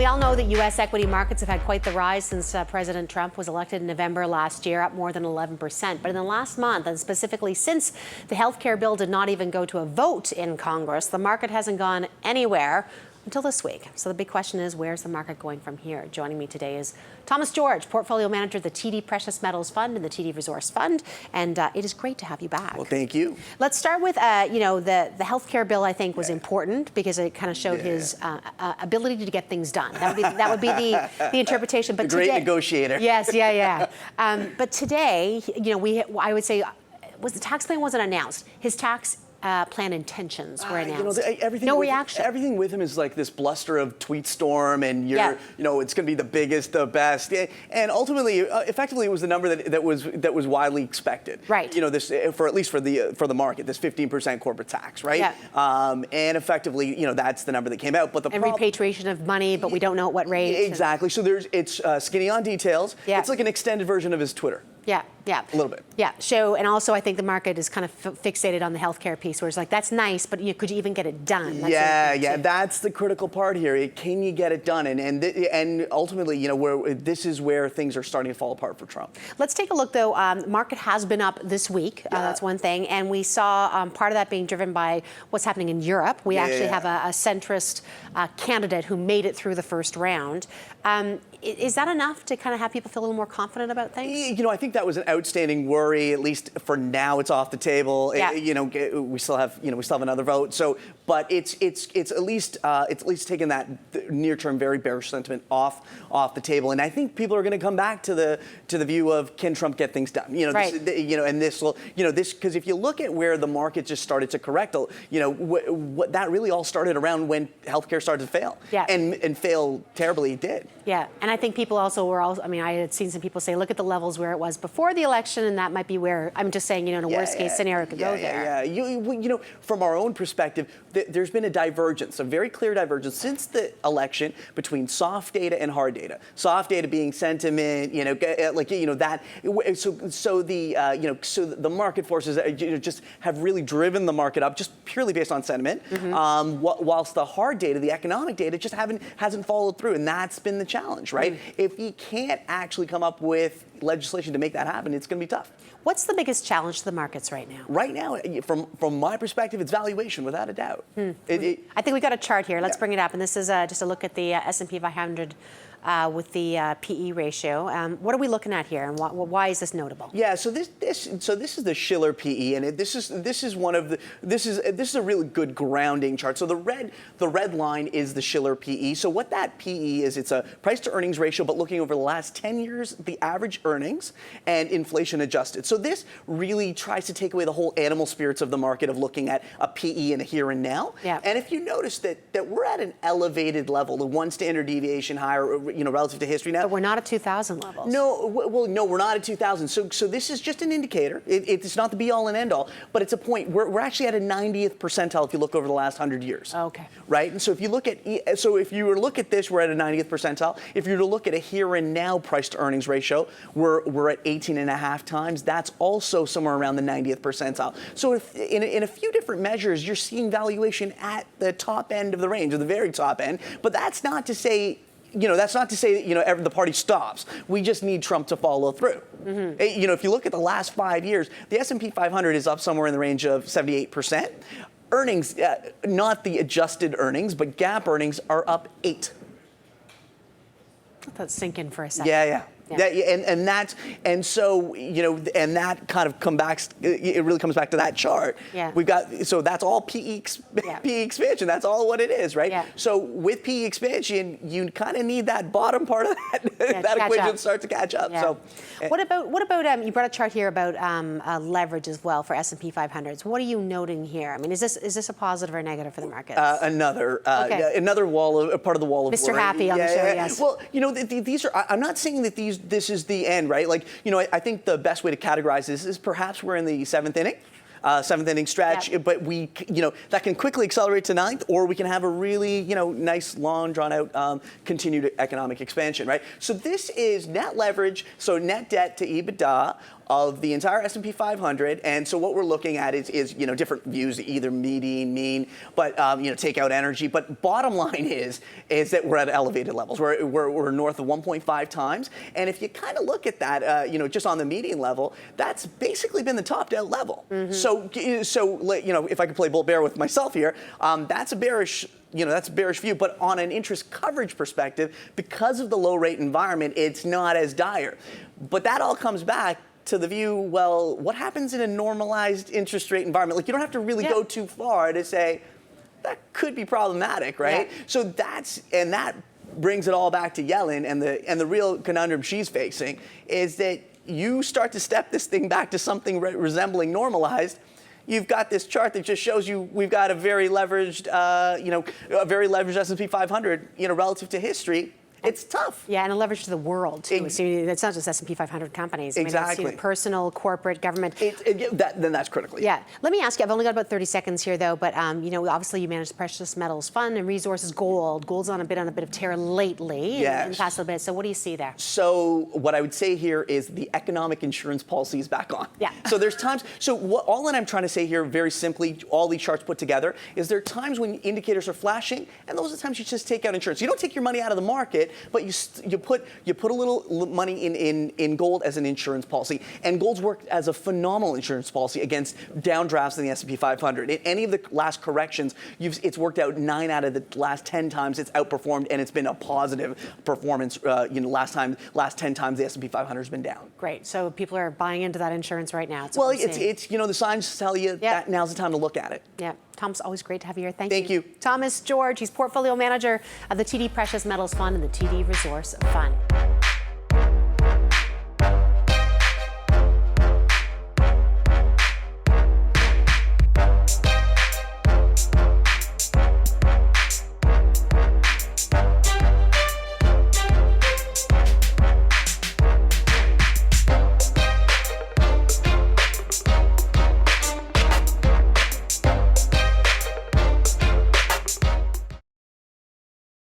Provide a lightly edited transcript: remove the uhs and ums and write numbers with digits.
We all know that U.S. equity markets have had quite the rise since President Trump was elected in November last year, up more than 11%. But in the last month, and specifically since the health care bill did not even go to a vote in Congress, the market hasn't gone anywhere until this week. So the big question is, where's the market going from here? Joining me today is Thomas George, Portfolio Manager of the TD Precious Metals Fund and the TD Resource Fund. And it is great to have you back. Well, thank you. Let's start with, the health care bill, I think, was important because it kind of showed his ability to get things done. That would be the interpretation. But the great negotiator. Yes, but today, I would say, the tax plan wasn't announced. His tax plan intentions were announced. No reaction. Everything with him is like this bluster of Tweetstorm, and it's going to be the biggest, the best, and ultimately, effectively, it was the number that was widely expected. Right. This for at least for the market, this 15% corporate tax, right? Yeah. And effectively, that's the number that came out. But repatriation of money, but we don't know at what rate. Exactly. So it's skinny on details. Yeah. It's like an extended version of his Twitter. Yeah. A little bit. Yeah. And also I think the market is kind of fixated on the healthcare piece, where it's like, that's nice, but could you even get it done? That's the critical part here. Can you get it done? And ultimately, this is where things are starting to fall apart for Trump. Let's take a look, though. Market has been up this week. That's one thing. And we saw part of that being driven by what's happening in Europe. We actually have a centrist candidate who made it through the first round. Is that enough to kind of have people feel a little more confident about things? I think that was an outstanding worry. At least for now, it's off the table. Yeah. We still have another vote. So, but it's at least taken that near-term very bearish sentiment off the table. And I think people are going to come back to the view of, can Trump get things done? Right. And this will because if you look at where the market just started to correct, what that really all started around when healthcare started to fail. Yeah. And fail terribly, it did. Yeah, and I think people also I had seen some people say, look at the levels where it was before the election, and that might be where, I'm just saying, in a worst case scenario, it could go there. Yeah. From our own perspective, there's been a very clear divergence since the election between soft data and hard data. Soft data being sentiment, so the market forces just have really driven the market up just purely based on sentiment. Mm-hmm. Whilst the hard data, the economic data, just hasn't followed through, and that's been the challenge, right? Mm-hmm. If you can't actually come up with legislation to make that happen, it's going to be tough. What's the biggest challenge to the markets right now? Right now, from my perspective, it's valuation, without a doubt. I think we've got a chart here. Let's bring it up. And this is just a look at the S&P 500 with the PE ratio. What are we looking at here, and why is this notable? Yeah, so this is the Shiller PE, and this is a really good grounding chart. So the red line is the Shiller PE. So what that PE is, it's a price to earnings ratio, but looking over the last 10 years, the average earnings and inflation adjusted. So this really tries to take away the whole animal spirits of the market of looking at a PE and a here and now. Yeah. And if you notice that we're at an elevated level, the one standard deviation higher, relative to history now. But we're not at 2000 levels. No, no, we're not at 2000. So this is just an indicator. It's not the be-all and end-all, but it's a point. We're actually at a 90th percentile if you look over the last 100 years. Okay. Right? And so if you look at this, we're at a 90th percentile. If you were to look at a here and now price to earnings ratio, we're at 18.5 times. That's also somewhere around the 90th percentile. So if in a few different measures, you're seeing valuation at the top end of the range, or the very top end, but that's not to say the party stops. We just need Trump to follow through. Mm-hmm. If you look at the last 5 years, the S&P 500 is up somewhere in the range of 78%. Earnings, not the adjusted earnings, but GAAP earnings are up 8%. Let that sink in for a second. Yeah. And that kind of it really comes back to that chart. Yeah. So that's all PE expansion. That's all what it is, right? Yeah. So with PE expansion, you kind of need that bottom part of that equation to start to catch up. Yeah. So what about you brought a chart here about leverage as well for S&P 500s. What are you noting here? I mean, is this a positive or a negative for the markets? Another part of the wall of Mr. worry. Happy on the show. Yes. Well, these are. I'm not saying that this is the end, right? I think the best way to categorize this is perhaps we're in the seventh inning. seventh inning stretch, but we, that can quickly accelerate to ninth, or we can have a really, nice, long, drawn out, continued economic expansion, right? So this is net leverage, so net debt to EBITDA of the entire S&P 500. And so what we're looking at is different views, either median, mean, but take out energy. But bottom line is that we're at elevated levels. We're north of 1.5 times. And if you kind of look at that, just on the median level, that's basically been the topped out level. So if I could play bull bear with myself here, that's a bearish. That's a bearish view, but on an interest coverage perspective, because of the low rate environment, it's not as dire. But that all comes back to the view, well, what happens in a normalized interest rate environment? Like, you don't have to really go too far to say that could be problematic, right? Yeah. So that brings it all back to Yellen, and the real conundrum she's facing is that you start to step this thing back to something resembling normalized. You've got this chart that just shows you we've got a very leveraged, S&P 500, relative to history. It's tough. Yeah, and a leverage to the world, too. So it's not just S&P 500 companies. Exactly. I mean, it's personal, corporate, government. Then that's critical. Yeah. Let me ask you, I've only got about 30 seconds here, though, but, obviously you manage the precious metals fund and resources, gold. Gold's on a bit of terror lately in the past little bit. So what do you see there? So what I would say here is the economic insurance policy is back on. Yeah. So there's times, all that I'm trying to say here very simply, all these charts put together, is there are times when indicators are flashing, and those are the times you just take out insurance. You don't take your money out of the market, but you put a little money in gold as an insurance policy, and gold's worked as a phenomenal insurance policy against downdrafts in the S&P 500. In any of the last corrections, it's worked out 9 out of the last 10 times it's outperformed, and it's been a positive performance. Last 10 times the S&P 500 has been down. Great. So people are buying into that insurance right now. Well, it's the signs tell you that now's the time to look at it. Yeah. Tom's always great to have you here. Thank you. Thomas George, he's portfolio manager of the TD Precious Metals Fund and the TD Resource Fund.